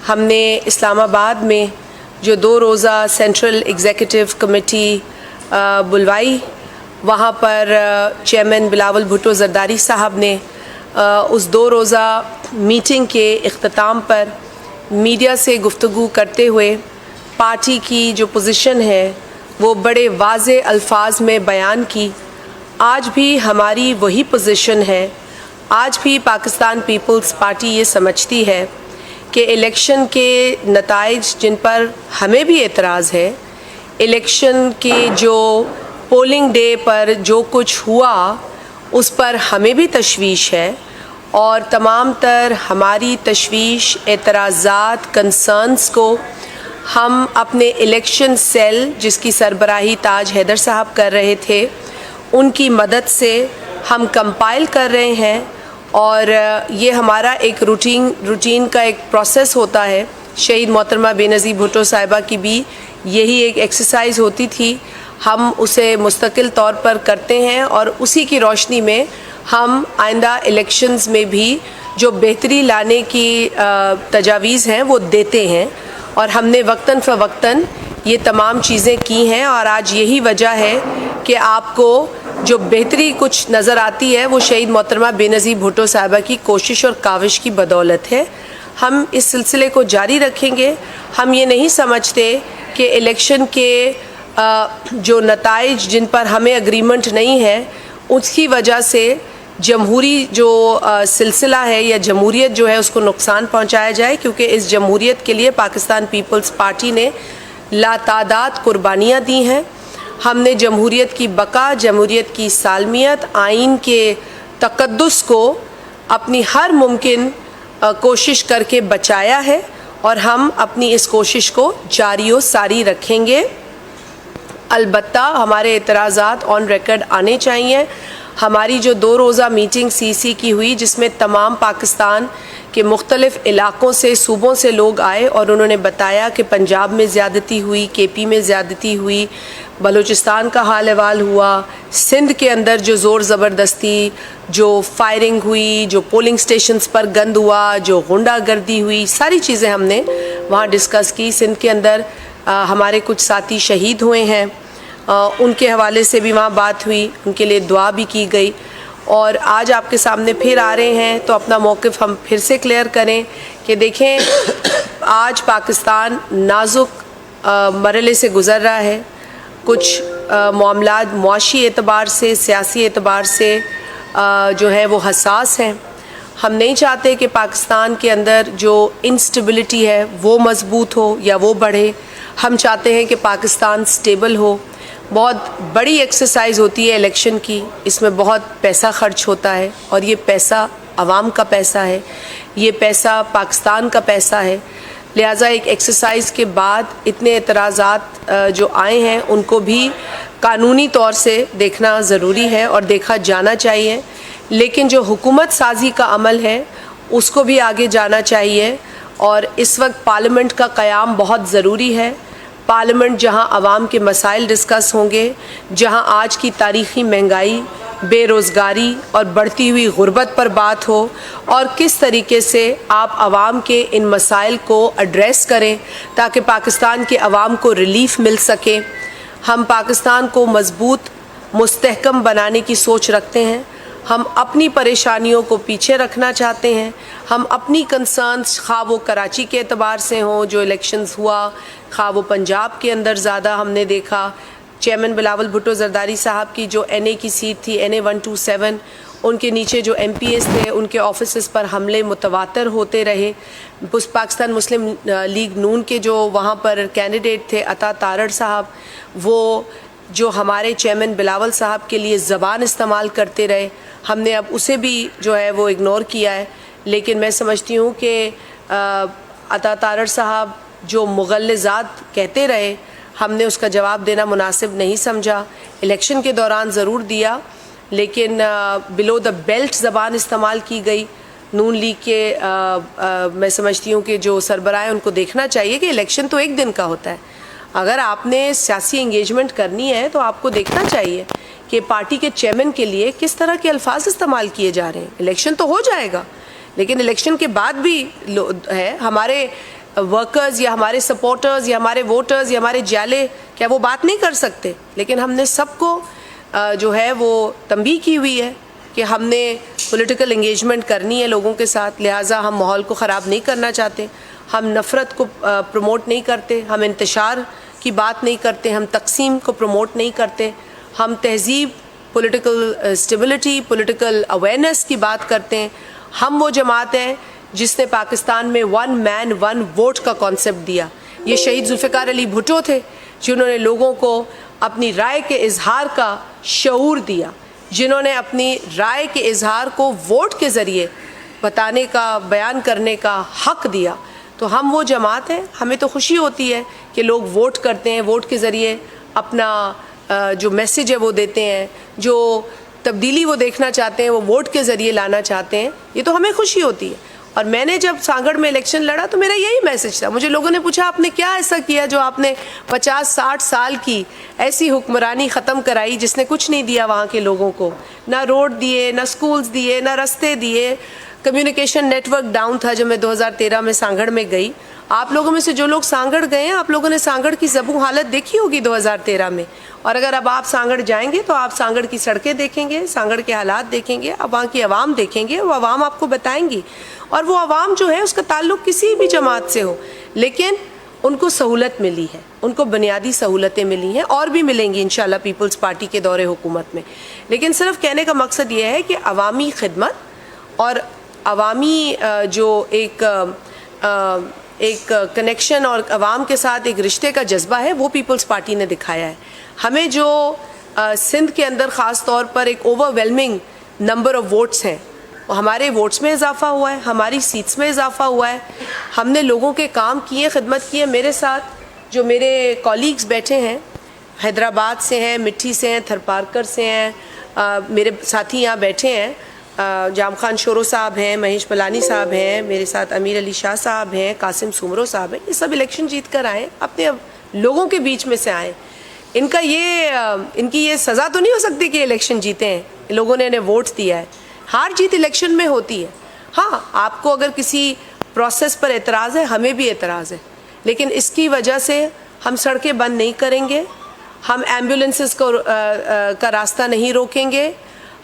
ہم نے اسلام آباد میں جو 2 روزہ سینٹرل ایگزیکٹو کمیٹی بلوائی، وہاں پر چیئرمین بلاول بھٹو زرداری صاحب نے اس 2 روزہ میٹنگ کے اختتام پر میڈیا سے گفتگو کرتے ہوئے پارٹی کی جو پوزیشن ہے وہ بڑے واضح الفاظ میں بیان کی۔ آج بھی ہماری وہی پوزیشن ہے۔ آج بھی پاکستان پیپلز پارٹی یہ سمجھتی ہے کہ الیکشن کے نتائج جن پر ہمیں بھی اعتراض ہے، الیکشن کے جو پولنگ ڈے پر جو کچھ ہوا اس پر ہمیں بھی تشویش ہے، اور تمام تر ہماری تشویش، اعتراضات، کنسرنز کو ہم اپنے الیکشن سیل جس کی سربراہی تاج حیدر صاحب کر رہے تھے ان کی مدد سے ہم کمپائل کر رہے ہیں، اور یہ ہمارا ایک روٹین کا ایک پروسیس ہوتا ہے۔ شہید محترمہ بے نظیر بھٹو صاحبہ کی بھی یہی ایک ایکسرسائز ہوتی تھی، ہم اسے مستقل طور پر کرتے ہیں، اور اسی کی روشنی میں ہم آئندہ الیکشنز میں بھی جو بہتری لانے کی تجاویز ہیں وہ دیتے ہیں، اور ہم نے وقتاً فوقتاً یہ تمام چیزیں کی ہیں، اور آج یہی وجہ ہے کہ آپ کو جو بہتری کچھ نظر آتی ہے وہ شہید محترمہ بے نظیر بھٹو صاحبہ کی کوشش اور کاوش کی بدولت ہے۔ ہم اس سلسلے کو جاری رکھیں گے۔ ہم یہ نہیں سمجھتے کہ الیکشن کے جو نتائج جن پر ہمیں اگریمنٹ نہیں ہے اس کی وجہ سے جمہوری جو سلسلہ ہے یا جمہوریت جو ہے اس کو نقصان پہنچایا جائے، کیونکہ اس جمہوریت کے لیے پاکستان پیپلز پارٹی نے لاتعداد قربانیاں دی ہیں۔ ہم نے جمہوریت کی بقا، جمہوریت کی سالمیت، آئین کے تقدس کو اپنی ہر ممکن کوشش کر کے بچایا ہے، اور ہم اپنی اس کوشش کو جاری و ساری رکھیں گے۔ البتہ ہمارے اعتراضات آن ریکارڈ آنے چاہیے۔ ہماری جو 2 روزہ میٹنگ سی کی ہوئی جس میں تمام پاکستان کے مختلف علاقوں سے، صوبوں سے لوگ آئے، اور انہوں نے بتایا کہ پنجاب میں زیادتی ہوئی، کے پی میں زیادتی ہوئی، بلوچستان کا حال احوال ہوا، سندھ کے اندر جو زور زبردستی، جو فائرنگ ہوئی، جو پولنگ سٹیشنز پر گند ہوا، جو غنڈہ گردی ہوئی، ساری چیزیں ہم نے وہاں ڈسکس کی۔ سندھ کے اندر ہمارے کچھ ساتھی شہید ہوئے ہیں، ان کے حوالے سے بھی وہاں بات ہوئی، ان کے لیے دعا بھی کی گئی، اور آج آپ کے سامنے پھر آ رہے ہیں تو اپنا موقف ہم پھر سے کلیئر کریں کہ دیکھیں آج پاکستان نازک مرحلے سے گزر رہا ہے۔ کچھ معاملات معاشی اعتبار سے، سیاسی اعتبار سے جو ہے وہ حساس ہیں۔ ہم نہیں چاہتے کہ پاکستان کے اندر جو انسٹیبلٹی ہے وہ مضبوط ہو یا وہ بڑھے۔ ہم چاہتے ہیں کہ پاکستان سٹیبل ہو۔ بہت بڑی ایکسرسائز ہوتی ہے الیکشن کی، اس میں بہت پیسہ خرچ ہوتا ہے، اور یہ پیسہ عوام کا پیسہ ہے، یہ پیسہ پاکستان کا پیسہ ہے۔ لہٰذا ایک ایکسرسائز کے بعد اتنے اعتراضات جو آئے ہیں ان کو بھی قانونی طور سے دیکھنا ضروری ہے اور دیکھا جانا چاہیے، لیکن جو حکومت سازی کا عمل ہے اس کو بھی آگے جانا چاہیے، اور اس وقت پارلیمنٹ کا قیام بہت ضروری ہے۔ پارلیمنٹ جہاں عوام کے مسائل ڈسکس ہوں گے، جہاں آج کی تاریخی مہنگائی، بے روزگاری اور بڑھتی ہوئی غربت پر بات ہو، اور کس طریقے سے آپ عوام کے ان مسائل کو ایڈریس کریں تاکہ پاکستان کے عوام کو ریلیف مل سکے۔ ہم پاکستان کو مضبوط، مستحکم بنانے کی سوچ رکھتے ہیں۔ ہم اپنی پریشانیوں کو پیچھے رکھنا چاہتے ہیں۔ ہم اپنی کنسرنز، خواہ وہ کراچی کے اعتبار سے ہوں جو الیکشنز ہوا، خواہ وہ پنجاب کے اندر زیادہ ہم نے دیکھا، چیئرمین بلاول بھٹو زرداری صاحب کی جو این اے کی سیٹ تھی، این اے 127، ان کے نیچے جو ایم پی ایس تھے ان کے آفیسز پر حملے متواتر ہوتے رہے۔ پاکستان مسلم لیگ نون کے جو وہاں پر کینڈیڈیٹ تھے عطا تارڑ صاحب، وہ جو ہمارے چیئرمین بلاول صاحب کے لیے زبان استعمال کرتے رہے، ہم نے اب اسے بھی جو ہے وہ اگنور کیا ہے۔ لیکن میں سمجھتی ہوں کہ عطا تارڑ صاحب جو مغلظات کہتے رہے، ہم نے اس کا جواب دینا مناسب نہیں سمجھا۔ الیکشن کے دوران ضرور دیا، لیکن بلو دا بیلٹ زبان استعمال کی گئی۔ نون لیگ کے میں سمجھتی ہوں کہ جو سربراہ ہیں ان کو دیکھنا چاہیے کہ الیکشن تو ایک دن کا ہوتا ہے۔ اگر آپ نے سیاسی انگیجمنٹ کرنی ہے تو آپ کو دیکھنا چاہیے کہ پارٹی کے چیئرمین کے لیے کس طرح کے الفاظ استعمال کیے جا رہے ہیں۔ الیکشن تو ہو جائے گا، لیکن الیکشن کے بعد بھی ہے ہمارے ورکرز یا ہمارے سپورٹرز یا ہمارے ووٹرز یا ہمارے جالے کیا وہ بات نہیں کر سکتے؟ لیکن ہم نے سب کو جو ہے وہ تنبیہ کی ہوئی ہے کہ ہم نے پولیٹیکل انگیجمنٹ کرنی ہے لوگوں کے ساتھ، لہٰذا ہم ماحول کو خراب نہیں کرنا چاہتے، ہم نفرت کو پروموٹ نہیں کرتے، ہم انتشار کی بات نہیں کرتے، ہم تقسیم کو پروموٹ نہیں کرتے، ہم تہذیب، پولیٹیکل اسٹیبلٹی، پولیٹیکل اویئرنیس کی بات کرتے ہیں۔ ہم وہ جماعت ہیں جس نے پاکستان میں 1 مین 1 ووٹ کا کانسیپٹ دیا۔ یہ شہید ذوالفقار علی بھٹو تھے جنہوں نے لوگوں کو اپنی رائے کے اظہار کا شعور دیا، جنہوں نے اپنی رائے کے اظہار کو ووٹ کے ذریعے بتانے کا، بیان کرنے کا حق دیا۔ تو ہم وہ جماعت ہیں، ہمیں تو خوشی ہوتی ہے کہ لوگ ووٹ کرتے ہیں، ووٹ کے ذریعے اپنا جو میسیج ہے وہ دیتے ہیں، جو تبدیلی وہ دیکھنا چاہتے ہیں وہ ووٹ کے ذریعے لانا چاہتے ہیں، یہ تو ہمیں خوشی ہوتی ہے۔ اور میں نے جب سانگڑ میں الیکشن لڑا تو میرا یہی میسج تھا۔ مجھے لوگوں نے پوچھا آپ نے کیا ایسا کیا جو آپ نے 50-60 سال کی ایسی حکمرانی ختم کرائی جس نے کچھ نہیں دیا وہاں کے لوگوں کو، نہ روڈ دیے، نہ سکولز دیے، نہ رستے دیے، کمیونیکیشن نیٹ ورک ڈاؤن تھا جب میں 2013 میں سانگڑ میں گئی۔ آپ لوگوں میں سے جو لوگ سانگڑ گئے ہیں آپ لوگوں نے سانگڑ کی زبوں حالت دیکھی ہوگی 2013 میں، اور اگر اب آپ سانگڑ جائیں گے تو آپ سانگڑ کی سڑکیں دیکھیں گے، سانگڑ کے حالات دیکھیں گے، اب وہاں کی عوام دیکھیں گے، وہ عوام آپ کو بتائیں گی۔ اور وہ عوام جو ہے اس کا تعلق کسی بھی جماعت سے ہو، لیکن ان کو سہولت ملی ہے، ان کو بنیادی سہولتیں ملی ہیں، اور بھی ملیں گی انشاءاللہ پیپلز پارٹی کے دور حکومت میں۔ لیکن صرف کہنے کا مقصد یہ ہے کہ عوامی خدمت اور عوامی جو ایک کنیکشن اور عوام کے ساتھ ایک رشتے کا جذبہ ہے وہ پیپلز پارٹی نے دکھایا ہے۔ ہمیں جو سندھ کے اندر خاص طور پر ایک over whelming number of votes ہیں، ہمارے ووٹس میں اضافہ ہوا ہے، ہماری سیٹس میں اضافہ ہوا ہے، ہم نے لوگوں کے کام کیے، خدمت کی ہے۔ میرے ساتھ جو میرے کولیگز بیٹھے ہیں، حیدرآباد سے ہیں، مٹھی سے ہیں، تھرپارکر سے ہیں، میرے ساتھی یہاں بیٹھے ہیں، جام خان شورو صاحب ہیں، مہیش بلانی صاحب ہیں، میرے ساتھ امیر علی شاہ صاحب ہیں، قاسم سومرو صاحب ہیں، یہ سب الیکشن جیت کر آئے، اپنے لوگوں کے بیچ میں سے آئے۔ ان کی یہ سزا تو نہیں ہو سکتی کہ الیکشن جیتے ہیں، لوگوں نے انہیں ووٹ دیا ہے۔ ہار جیت الیکشن میں ہوتی ہے۔ ہاں آپ کو اگر کسی پروسیس پر اعتراض ہے، ہمیں بھی اعتراض ہے، لیکن اس کی وجہ سے ہم سڑکیں بند نہیں کریں گے، ہم ایمبولینسز کا راستہ نہیں روکیں گے۔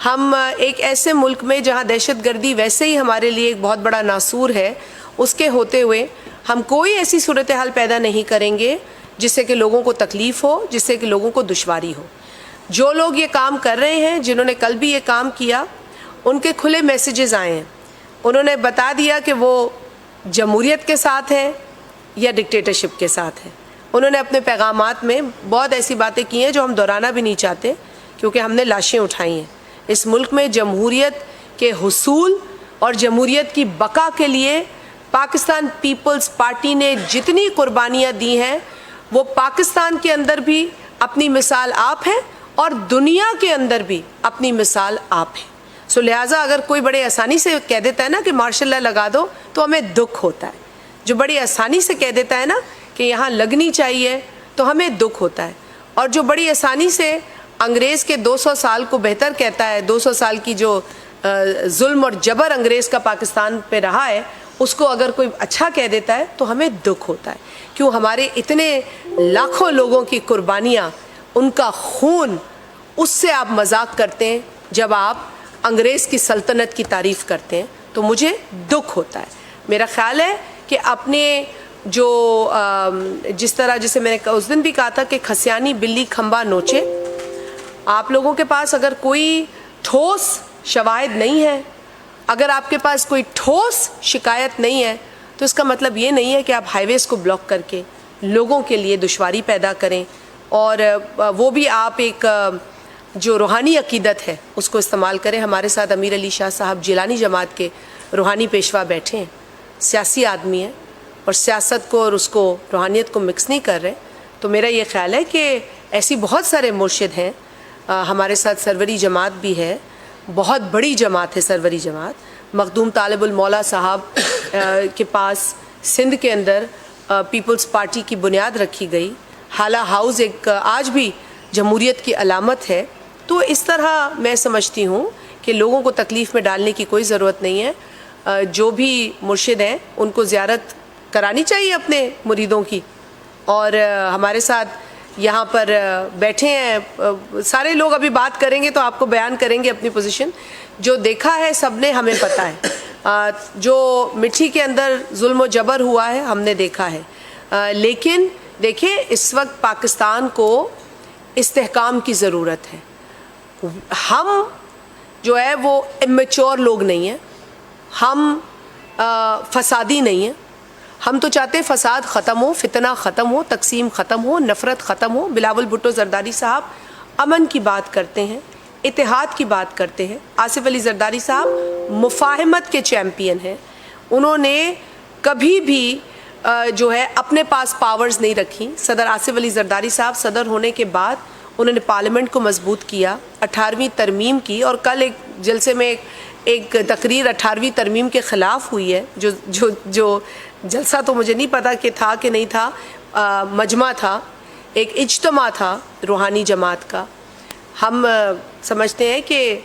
ہم ایک ایسے ملک میں جہاں دہشت گردی ویسے ہی ہمارے لیے ایک بہت بڑا ناسور ہے، اس کے ہوتے ہوئے ہم کوئی ایسی صورتحال پیدا نہیں کریں گے جس سے کہ لوگوں کو تکلیف ہو، جس سے کہ لوگوں کو دشواری ہو۔ جو لوگ یہ کام کر رہے ہیں، جنہوں نے کل بھی یہ کام کیا، ان کے کھلے میسیجز آئے ہیں، انہوں نے بتا دیا کہ وہ جمہوریت کے ساتھ ہیں یا ڈکٹیٹرشپ کے ساتھ ہیں۔ انہوں نے اپنے پیغامات میں بہت ایسی باتیں کی ہیں جو ہم دہرانا بھی نہیں چاہتے، کیونکہ ہم نے لاشیں اٹھائی ہیں۔ اس ملک میں جمہوریت کے حصول اور جمہوریت کی بقا کے لیے پاکستان پیپلز پارٹی نے جتنی قربانیاں دی ہیں، وہ پاکستان کے اندر بھی اپنی مثال آپ ہیں اور دنیا کے اندر بھی اپنی مثال آپ ہیں۔ سو لہٰذا اگر کوئی بڑے آسانی سے کہہ دیتا ہے نا کہ مارشل لا لگا دو تو ہمیں دکھ ہوتا ہے۔ جو بڑی آسانی سے کہہ دیتا ہے نا کہ یہاں لگنی چاہیے تو ہمیں دکھ ہوتا ہے، اور جو بڑی آسانی سے انگریز کے 200 سال کو بہتر کہتا ہے، 200 سال کی جو ظلم اور جبر انگریز کا پاکستان پہ رہا ہے اس کو اگر کوئی اچھا کہہ دیتا ہے تو ہمیں دکھ ہوتا ہے۔ کیوں؟ ہمارے اتنے لاکھوں لوگوں کی قربانیاں، ان کا خون، اس سے آپ مذاق کرتے ہیں جب آپ انگریز کی سلطنت کی تعریف کرتے ہیں تو مجھے دکھ ہوتا ہے۔ میرا خیال ہے کہ اپنے جو جس طرح جسے میں نے اس دن بھی کہا تھا کہ کھسیانی بلی کھمبا نوچے، آپ لوگوں کے پاس اگر کوئی ٹھوس شواہد نہیں ہے، اگر آپ کے پاس کوئی ٹھوس شکایت نہیں ہے، تو اس کا مطلب یہ نہیں ہے کہ آپ ہائی ویز کو بلاک کر کے لوگوں کے لیے دشواری پیدا کریں، اور وہ بھی آپ ایک جو روحانی عقیدت ہے اس کو استعمال کریں۔ ہمارے ساتھ امیر علی شاہ صاحب جیلانی جماعت کے روحانی پیشوا بیٹھے ہیں، سیاسی آدمی ہیں اور سیاست کو اور اس کو روحانیت کو مکس نہیں کر رہے۔ تو میرا یہ خیال ہے کہ ایسی بہت سارے مرشد ہیں، ہمارے ساتھ سروری جماعت بھی ہے، بہت بڑی جماعت ہے سروری جماعت۔ مخدوم طالب المولا صاحب کے پاس سندھ کے اندر پیپلز پارٹی کی بنیاد رکھی گئی، حالہ ہاؤس ایک آج بھی جمہوریت کی علامت ہے۔ تو اس طرح میں سمجھتی ہوں کہ لوگوں کو تکلیف میں ڈالنے کی کوئی ضرورت نہیں ہے۔ جو بھی مرشد ہیں ان کو زیارت کرانی چاہیے اپنے مریدوں کی. اور ہمارے ساتھ یہاں پر بیٹھے ہیں سارے لوگ, ابھی بات کریں گے تو آپ کو بیان کریں گے اپنی پوزیشن. جو دیکھا ہے سب نے, ہمیں پتہ ہے جو مٹھی کے اندر ظلم و جبر ہوا ہے ہم نے دیکھا ہے. لیکن دیکھیں اس وقت پاکستان کو استحکام کی ضرورت ہے. ہم جو ہے وہ امیچور لوگ نہیں ہیں, ہم فسادی نہیں ہیں. ہم تو چاہتے ہیں فساد ختم ہو, فتنہ ختم ہو, تقسیم ختم ہو, نفرت ختم ہو. بلاول بھٹو زرداری صاحب امن کی بات کرتے ہیں, اتحاد کی بات کرتے ہیں. آصف علی زرداری صاحب مفاہمت کے چیمپئن ہیں. انہوں نے کبھی بھی جو ہے اپنے پاس پاورز نہیں رکھی. صدر آصف علی زرداری صاحب صدر ہونے کے بعد انہوں نے پارلیمنٹ کو مضبوط کیا, 18ویں ترمیم کی, اور کل ایک جلسے میں ایک تقریر 18ویں ترمیم کے خلاف ہوئی ہے. جو جلسہ تو مجھے نہیں پتا کہ تھا کہ نہیں تھا, مجمع تھا, ایک اجتماع تھا روحانی جماعت کا. ہم سمجھتے ہیں کہ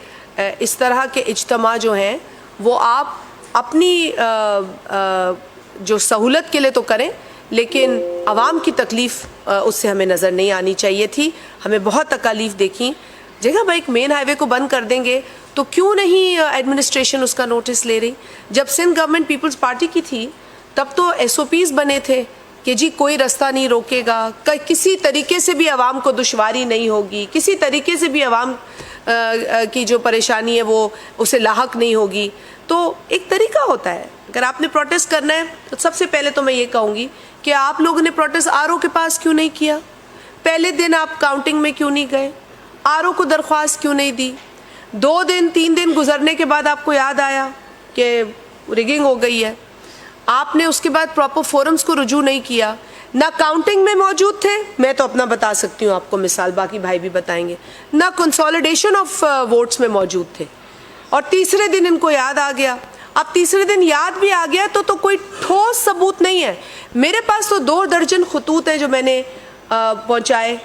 اس طرح کے اجتماع جو ہیں وہ آپ اپنی جو سہولت کے لیے تو کریں, لیکن عوام کی تکلیف اس سے ہمیں نظر نہیں آنی چاہیے تھی. ہمیں بہت تکالیف دیکھیں. جگہ بھائی ایک مین ہائی وے کو بند کر دیں گے تو کیوں نہیں ایڈمنسٹریشن اس کا نوٹس لے رہی؟ جب سندھ گورنمنٹ پیپلز پارٹی کی تھی تب تو ایس او پیز بنے تھے کہ جی کوئی رستہ نہیں روکے گا, کسی طریقے سے بھی عوام کو دشواری نہیں ہوگی, کسی طریقے سے بھی عوام کی جو پریشانی ہے وہ اسے لاحق نہیں ہوگی. تو ایک طریقہ ہوتا ہے. اگر آپ نے پروٹیسٹ کرنا ہے تو سب سے پہلے تو میں یہ کہوں گی کہ آپ لوگوں نے پروٹیسٹ آر او کے پاس کیوں نہیں کیا؟ پہلے دن آپ کاؤنٹنگ میں کیوں نہیں گئے؟ آر او کو درخواست کیوں نہیں دی؟ 2 دن 3 دن گزرنے کے بعد آپ کو یاد آیا کہ ریگنگ ہو گئی ہے. آپ نے اس کے بعد پراپر فورمز کو رجوع نہیں کیا. نہ کاؤنٹنگ میں موجود تھے, میں تو اپنا بتا سکتی ہوں آپ کو مثال, باقی بھائی بھی بتائیں گے, نہ کنسولیڈیشن آف ووٹس میں موجود تھے. اور تیسرے دن ان کو یاد آ گیا. اب تیسرے دن یاد بھی آ گیا تو کوئی ٹھوس ثبوت نہیں ہے. میرے پاس تو 2 درجن خطوط ہیں جو میں نے پہنچائے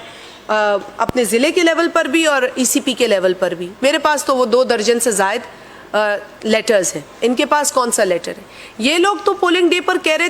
اپنے ضلع کے لیول پر بھی اور ای سی پی کے لیول پر بھی. میرے پاس تو وہ 2 درجن سے زائد لیٹرز ہیں. ان کے پاس کون سا لیٹر ہے؟ یہ لوگ تو پولنگ ڈے پر کہہ رہے